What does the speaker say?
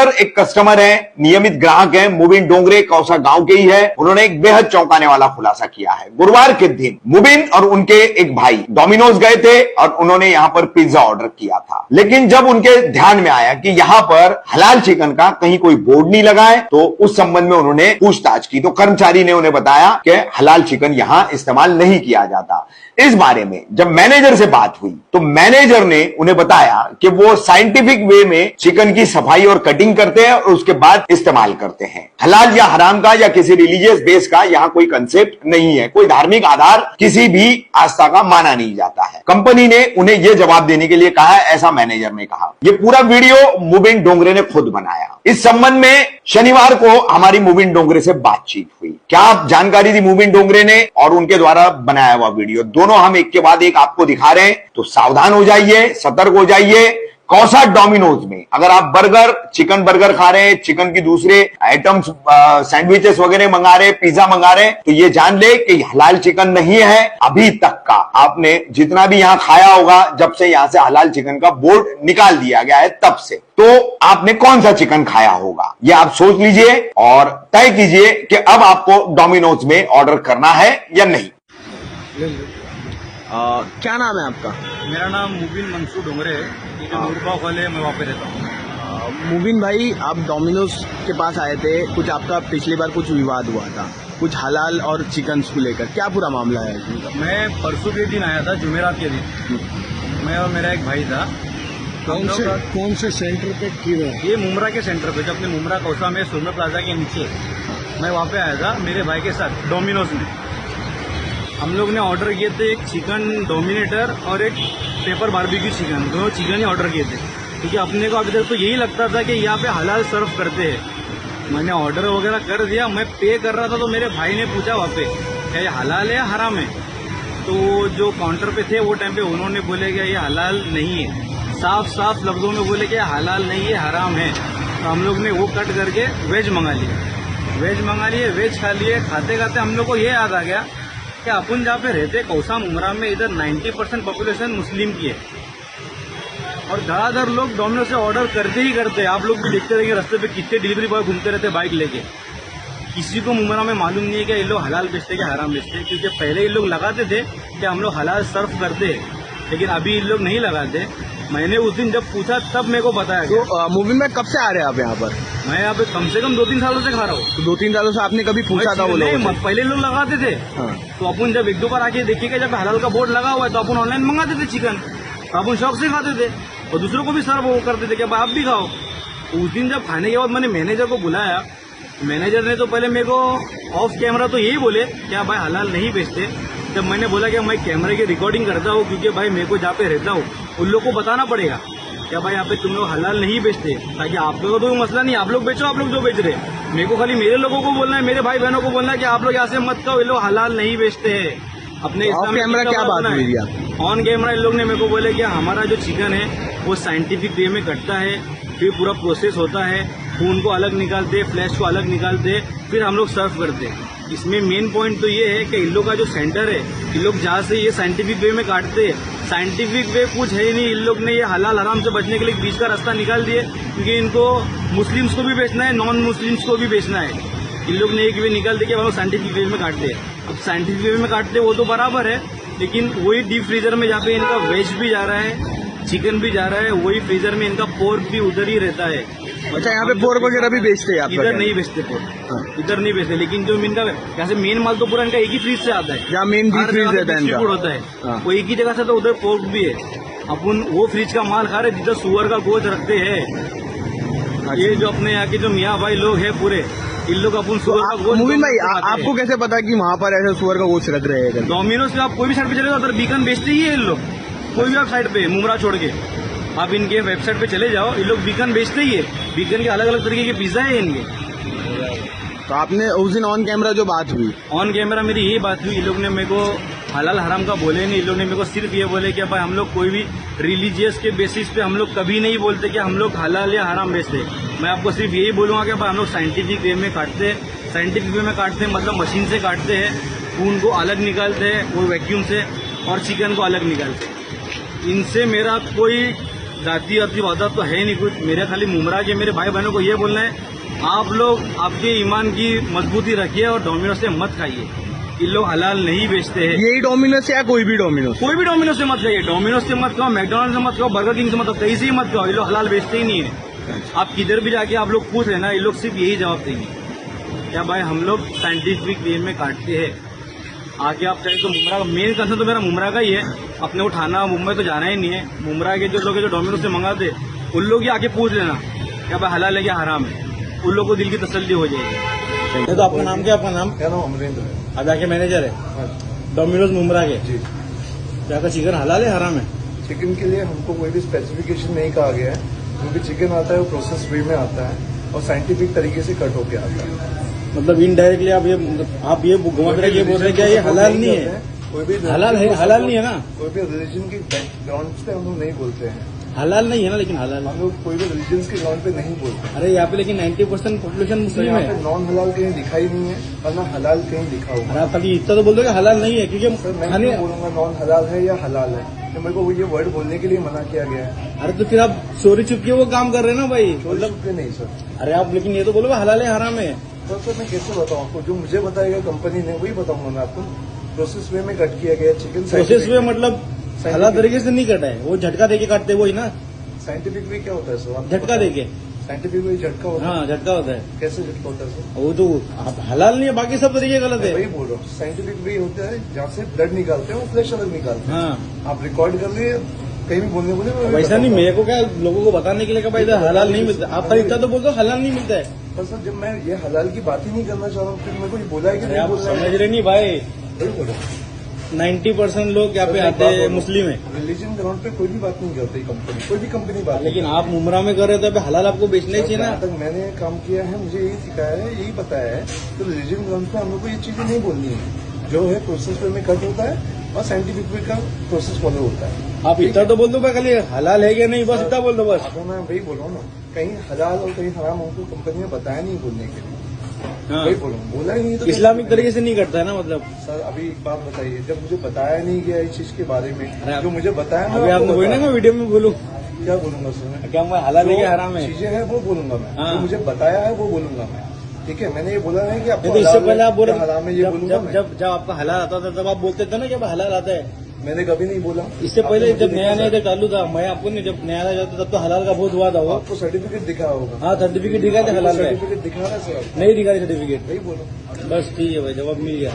Manager एक customer है, नियमित ग्राहक है, मुबिन डोंगरे कौसा गांव के ही है। उन्होंने एक बेहद चौंकाने वाला खुलासा किया है। गुरुवार के दिन मुबिन और उनके एक भाई डोमिनोज गए थे और उन्होंने यहां पर पिज्जा ऑर्डर किया था। लेकिन जब उनके ध्यान में आया कि यहां पर हलाल चिकन का कहीं कोई बोर्ड नहीं लगा है, तो उस संबंध में उन्होंने पूछताछ की। तो कर्मचारी ने उन्हें बताया कि हलाल चिकन यहां इस्तेमाल नहीं किया जाता। इस बारे में जब मैनेजर से बात हुई तो मैनेजर ने उन्हें बताया कि वो साइंटिफिक वे में चिकन की सफाई और कटिंग करते हैं और उसके बाद इस्तेमाल करते हैं। हलाल या हराम का या किसी रिलीजियस बेस का यहां कोई कंसेप्ट नहीं है, कोई धार्मिक आधार किसी भी आस्था का माना नहीं जाता है। कंपनी ने उन्हें यह जवाब देने के लिए कहा है, ऐसा मैनेजर ने कहा। यह पूरा वीडियो मुबिन डोंगरे ने खुद बनाया। इस संबंध में शनिवार को हमारी मुबिन डोंगरे से बातचीत हुई। क्या जानकारी दी मुबिन डोंगरे ने और उनके द्वारा बनाया हुआ वीडियो, दोनों हम एक के बाद एक आपको दिखा रहे हैं। तो सावधान हो जाइए, सतर्क हो जाइए। कौसा डोमिनोज में अगर आप बर्गर, चिकन बर्गर खा रहे हैं, चिकन की दूसरे आइटम्स, सैंडविचेस वगैरह मंगा रहे हैं, पिज्जा मंगा रहे हैं, तो ये जान ले कि हलाल चिकन नहीं है अभी तक का। आपने जितना भी यहां खाया होगा, जब से यहां से हलाल चिकन का बोर्ड निकाल दिया गया है तब से, तो आपने कौन सा चिकन खाया होगा, ये आप सोच लीजिए और तय कीजिए कि अब आपको डोमिनोज में ऑर्डर करना है या नहीं। क्या नाम है आपका? मेरा नाम मुबिन मंसूर डोंगरे है। ये जो नूरबाग वाले है, मैं वहाँ पे रहता हूँ। मुबिन भाई, आप डोमिनोज के पास आए थे, कुछ आपका पिछली बार कुछ विवाद हुआ था, कुछ हलाल और चिकन को लेकर, क्या पूरा मामला है? मैं परसों के दिन आया था, जुमेरात के दिन। मैं और मेरा एक भाई था। कौन से सेंटर पे की रहा है? ये मुमरा के सेंटर पे, जो अपने मुमरा कौसा में सुरमे प्लाजा के नीचे, मैं वहाँ पे आया था मेरे भाई के साथ डोमिनोज में। हम लोग ने ऑर्डर किए थे एक चिकन डोमिनेटर और एक पेपर बारबेक्यू चिकन, दोनों चिकन ही ऑर्डर किए थे, क्योंकि अपने को अभी तक तो यही लगता था कि यहाँ पे हलाल सर्व करते हैं। मैंने ऑर्डर वगैरह कर दिया, मैं पे कर रहा था तो मेरे भाई ने पूछा वहाँ पे क्या ये हलाल है या हराम है। तो जो काउंटर पे थे वो टाइम पे उन्होंने बोले कि ये हलाल नहीं है, साफ साफ लफ्जों में बोले कि हलाल नहीं है, हराम है। तो हम लोग ने वो कट करके वेज मंगा लिए, वेज खा लिए। खाते खाते हम लोग को ये याद आ गया कि अपन जहाँ पे रहते कौसा मुमरा में, इधर 90% पॉपुलेशन मुस्लिम की है और धड़ाधड़ लोग डोमिनोज से ऑर्डर करते ही करते। आप लोग भी देखते रहेंगे रास्ते पे कितने डिलीवरी बॉय घूमते रहते बाइक लेके। किसी को मुमरा में मालूम नहीं है कि ये लोग हलाल बेचते कि हराम बेचते, क्योंकि पहले ये लोग लगाते थे कि हम लोग हलाल सर्व करते हैं, लेकिन अभी ये लोग नहीं लगाते। मैंने उस दिन जब पूछा तब मेरे को बताया। तो मूवी में कब से आ रहे हैं आप यहाँ पर? मैं यहाँ पे कम से कम 2-3 सालों से खा रहा हूँ। तो 2-3 सालों से आपने कभी पूछा था वो लोग? पहले लोग लगाते थे। हाँ। तो अपन जब 1-2 बार आके देखिएगा, जब हलाल का बोर्ड लगा हुआ है तो अपन ऑनलाइन मंगाते थे चिकन, तो अपन शौक से खाते थे और दूसरों को भी सर्व करते थे कि आप भी खाओ। उस दिन जब खाने के बाद मैंने मैनेजर को बुलाया, मैनेजर ने तो पहले मेरे को ऑफ कैमरा तो यही बोले क्या भाई हलाल नहीं बेचते। जब मैंने बोला कि मैं कैमरे की रिकॉर्डिंग करता हूँ, क्योंकि भाई मेरे को जहाँ पे रहता हूँ उन लोग को बताना पड़ेगा क्या भाई यहाँ पे तुम लोग हलाल नहीं बेचते, ताकि आप लोगों को तो मसला नहीं, आप लोग बेचो, आप लोग जो बेच रहे। मेरे को खाली मेरे लोगों को बोलना है, मेरे भाई बहनों को बोलना है कि आप लोग यहाँ से मत कहो, ये लोग हलाल नहीं बेचते हैं। अपने कैमरा क्या बात हुई है? ऑन कैमरा इन लोग ने मेरे को बोले कि हमारा जो चिकन है वो साइंटिफिक वे में कटता है, फिर पूरा प्रोसेस होता है, खून को अलग निकालते, फ्लैश को अलग निकालते, फिर हम लोग सर्व करते। इसमें मेन पॉइंट तो ये है कि इन लोग का जो सेंटर है, इन लोग जहाँ से ये साइंटिफिक वे में काटते हैं, साइंटिफिक वे कुछ है ही नहीं। इन लोग ने ये हलाल हराम से बचने के लिए बीच का रास्ता निकाल दिए, क्योंकि इनको मुस्लिम्स को भी बेचना है, नॉन मुस्लिम्स को भी बेचना है। इन लोग ने एक वे निकाल दिया कि हम लोग साइंटिफिक वे में काटते हैं। अब साइंटिफिक वे में काटते वो तो बराबर है, लेकिन वही डीप फ्रीजर में जहाँ पे इनका वेज भी जा रहा है, चिकन भी जा रहा है, वही फ्रीजर में इनका पोर्क भी उधर ही रहता है। अच्छा, यहाँ पे पोर्क वगैरह भी बेचते हैं? इधर नहीं बेचते पोर्क, इधर नहीं बेचते, लेकिन जो इनका यहाँ से मेन माल तो पूरा इनका एक ही फ्रीज से आता है, जहाँ मेन डीप फ्रीज रहता है होता है, वो एक ही जगह से, तो उधर पोर्क भी है। अपन वो फ्रीज का माल खा रहे जिधर सुअर का गोश्त रखते हैं। ये जो अपने यहाँ के जो मियाँ भाई लोग हैं पूरे, इन लोग अपन सुअर का गोश्त। मुबिन भाई, आपको कैसे पता कि वहाँ पर ऐसे सुअर का गोश्त रख रहे हैं? डोमिनोज से आप कोई भी साइड पे चले जाओ, उधर बीकन बेचते ही है इन लोग। कोई भी आप साइड पे मुमरा छोड़ के आप इनके वेबसाइट पे चले जाओ, ये लोग बीकन बेचते ही है। बीकन के अलग अलग तरीके के पिज्जा है इनके। तो आपने उस दिन ऑन कैमरा जो बात हुई, ऑन कैमरा मेरी यही बात हुई। इन लोग ने मेरे को हलाल हराम का बोले नहीं, इन लोग ने मेरे को सिर्फ ये बोले कि भाई हम लोग कोई भी रिलीजियस के बेसिस पे हम लोग कभी नहीं बोलते कि हम लोग हलाल या हराम बेचते। मैं आपको सिर्फ यही बोलूंगा कि भाई हम लोग साइंटिफिक वे में काटते हैं। साइंटिफिक वे में काटते हैं मतलब मशीन से काटते हैं, खून को अलग निकालते हैं वो वैक्यूम से, और चिकन को अलग निकालते हैं। इनसे मेरा कोई जाति और वादा तो है नहीं कुछ। मेरे खाली मुमरा के मेरे भाई बहनों को ये बोलना है, आप लोग आपके ईमान की मजबूती रखिए और डोमिनोज से मत खाइए। ये लोग हलाल नहीं बेचते हैं। यही डोमिनोज या कोई भी डोमिनोज? कोई भी डोमिनोज से मत खाइए। डोमिनोज से मत खाओ, मैकडोनल्ड से मत खाओ, बर्गर किंग से मत खाओ, कहीं से ही मत खाओ। ये लोग हलाल बेचते ही नहीं है। आप किधर भी जाके आप लोग पूछ लेना, ये लोग सिर्फ यही जवाब देंगे, क्या भाई हम लोग साइंटिफिक वे में काटते हैं। आगे आप चाहे तो मुमरा का मेन कंसर्न तो मेरा मुमरा का ही है। अपने को थाना मुंबई तो जाना ही नहीं है। मुमरा के जो लोग जो डोमिनोज से मंगाते उन लोग ही आके पूछ लेना क्या भाई हलाल है क्या हराम है। उन लोगों को दिल की तसल्ली हो जाएगी। तो आपका नाम क्या? आपका नाम? क्या नाम? अमरेंद्र है। आधा के मैनेजर है हाँ, डोमिनोज मुमरा के। जी। क्या का चिकन हलाल है हराम है? चिकन के लिए हमको कोई भी स्पेसिफिकेशन नहीं कहा गया है, क्योंकि चिकन आता है वो प्रोसेस वे में आता है और साइंटिफिक तरीके से कट होके आता है। मतलब इनडायरेक्टली आप ये घुमा फिरा ये बोल रहे हैं क्या ये हलाल नहीं है? कोई भी हलाल है, हलाल नहीं है ना? कोई भी रिलीजन के ग्राउंड पे हम लोग नहीं बोलते हैं। हलाल नहीं है ना, लेकिन हलाल हम लोग कोई भी रिलीजन के ग्राउंड पे नहीं बोलते। अरे यहाँ पे लेकिन 90% पॉपुलेशन तो मुस्लिम यहाँ है। पे नॉन हलाल कहीं दिखा ही नहीं है और ना हलाल कहीं दिखा हुआ अरे है। आप खाली इतना तो बोल दो कि हलाल नहीं है, क्योंकि सर मैं खाने क्यों बोलूंगा नॉन हलाल है या हलाल है? तो मेरे को ये वर्ड बोलने के लिए मना किया गया है। अरे तो फिर आप चोरी चुपके वो काम कर रहे हैं ना भाई। मतलब के नहीं सर। अरे आप लेकिन ये तो बोलो हलाल है हराम है। तो सर मैं कैसे बताऊँ आपको? जो मुझे बताएगा कंपनी ने वही बताऊंगा मैं आपको। प्रोसेस वे में कट किया गया चिकन। प्रोसेस में मतलब हलाल तरीके से नहीं कटा है, वो झटका देके काटते वही ना। साइंटिफिक वे क्या होता है सर? झटका देके। साइंटिफिक वे झटका होता है। हाँ झटका होता है। कैसे झटका होता है सर? वो तो आप हलाल नहीं है, बाकी सब तरीके गलत मैं वही है। बोल रहा हूँ, साइंटिफिक वे होता है जहाँ से ब्लड निकालते हैं, वो फ्लैश अलग निकालते हैं। हाँ आप रिकॉर्ड कर लिए, कहीं भी बोलने बोले मैं वही वैसा नहीं, बताऊंगा। मेरे को क्या लोगों को बताने के लिए भाई इधर हलाल नहीं मिलता। आप खाली इतना तो बोल दो हलाल नहीं मिलता है। पर सर जब मैं ये हलाल की बात ही नहीं करना चाह रहा हूँ, फिर मेरे को ये बोला है कि अरे नहीं आप बोलना समझ है? रहे नहीं भाई, वही बोल रहा हूँ। 90% लोग यहाँ पे आते हैं मुस्लिम है। रिलीजन ग्राउंड पे कोई भी बात नहीं करती कंपनी, कोई भी कंपनी बात नहीं लेकिन आप मुमरा में कर रहे हो तो अभी हलाल आपको बेचना ही करती। चाहिए ना। जहाँ तक मैंने काम किया है मुझे यही सिखाया है, यही बताया है। तो रिलीजन ग्राउंड पे हम लोग को ये चीजें नहीं बोलनी है। जो है प्रोसेस वे में कट होता है और साइंटिफिक वे का प्रोसेस फॉलो होता है। आप इतना तो बोल दो भाई, खाली हलाल है क्या नहीं, बस इतना बोल दो बस। अब मैं वही बोल रहा हूँ ना, कहीं हलाल और कहीं हराम हमको कंपनी ने बताया नहीं बोलने के लिए। हाँ। वही बोलूँ, बोला ही नहीं तो इस्लामिक तरीके से नहीं करता है ना मतलब। सर अभी एक बात बताइए, जब मुझे बताया नहीं गया इस चीज के बारे में, अरे जो मुझे बताया मैं अभी आपको आपने बोला ना बता- मैं वीडियो में बोलूँ क्या बोलूंगा सर मैं? क्या मैं हलाल है क्या हराम है? चीजें हैं वो बोलूंगा मैं, हाँ। जो मुझे बताया है वो बोलूंगा मैं। ठीक है, मैंने ये बोला है कि आपको नहीं तो इससे हलाल पहले आप बोल या हराम है ये बोलूंगा जब मैं। जब जब आपका हलाल आता था तब आप बोलते थे ना कि अब हलाल आता है। मैंने कभी नहीं बोला। इससे आपने पहले मुझे जब नया देखा नया सर? इधर चालू था, मैं आपको नहीं, जब नया नया जाता तब तो हलाल का बहुत हुआ था वो। आपको सर्टिफिकेट दिखा होगा। हाँ सर्टिफिकेट दिखाए थे हलाल का। सर्टिफिकेट दिखा रहा है सर? नहीं दिखा सर्टिफिकेट। वही बोलो। बस ठीक है भाई, जवाब मिल गया।